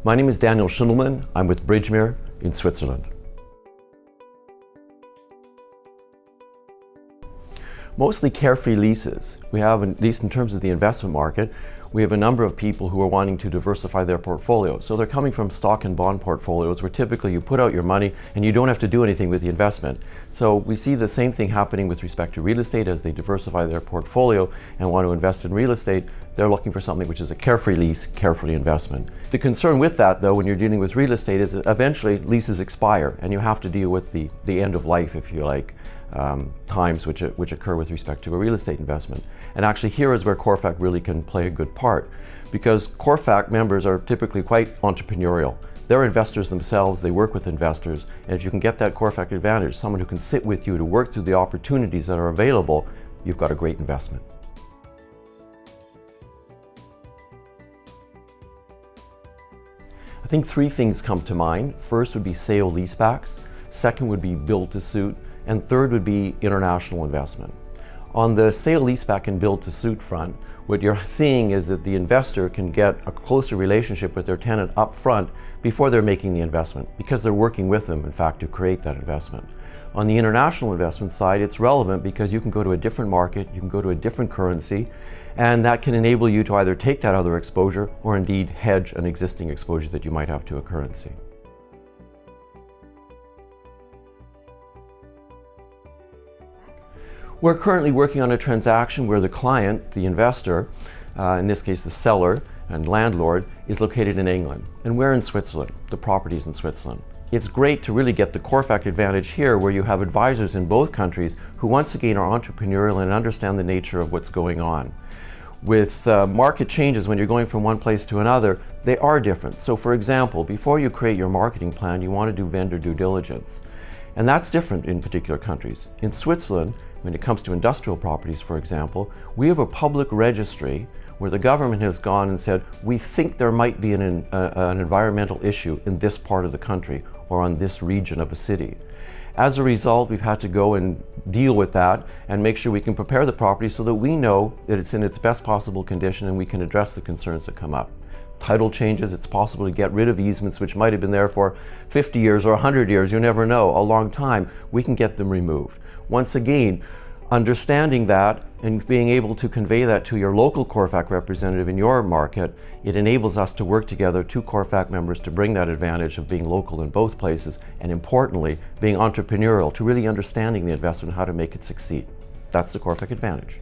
My name is Daniel Shindleman. I'm with Bridgemer in Switzerland. Mostly carefree leases. We have, at least in terms of the investment market, we have a number of people who are wanting to diversify their portfolio. So they're coming from stock and bond portfolios where typically you put out your money and you don't have to do anything with the investment. So we see the same thing happening with respect to real estate. As they diversify their portfolio and want to invest in real estate, they're looking for something which is a carefree lease, carefree investment. The concern with that, though, when you're dealing with real estate is that eventually leases expire and you have to deal with the end of life, if you like, times which occur with respect to a real estate investment. And actually here is where CORFAC really can play a good part, because CORFAC members are typically quite entrepreneurial. They're investors themselves, they work with investors, and if you can get that CORFAC advantage, someone who can sit with you to work through the opportunities that are available, you've got a great investment. I think three things come to mind. First would be sale leasebacks, second would be build to suit, and third would be international investment. On the sale leaseback and build to suit front, what you're seeing is that the investor can get a closer relationship with their tenant up front before they're making the investment, because they're working with them, in fact, to create that investment. On the international investment side, it's relevant because you can go to a different market, you can go to a different currency, and that can enable you to either take that other exposure or indeed hedge an existing exposure that you might have to a currency. We're currently working on a transaction where the client, the investor, in this case the seller and landlord, is located in England. And we're in Switzerland. The property's in Switzerland. It's great to really get the CORFAC advantage here, where you have advisors in both countries who once again are entrepreneurial and understand the nature of what's going on. With market changes, when you're going from one place to another, they are different. So for example, before you create your marketing plan, you want to do vendor due diligence. And that's different in particular countries. In Switzerland, when it comes to industrial properties, for example, we have a public registry where the government has gone and said, we think there might be an environmental issue in this part of the country or on this region of a city. As a result, we've had to go and deal with that and make sure we can prepare the property so that we know that it's in its best possible condition and we can address the concerns that come up. Title changes, it's possible to get rid of easements which might have been there for 50 years or 100 years, you never know, a long time, we can get them removed. Once again, understanding that and being able to convey that to your local CORFAC representative in your market, it enables us to work together, two CORFAC members, to bring that advantage of being local in both places, and importantly, being entrepreneurial, to really understanding the investment and how to make it succeed. That's the CORFAC advantage.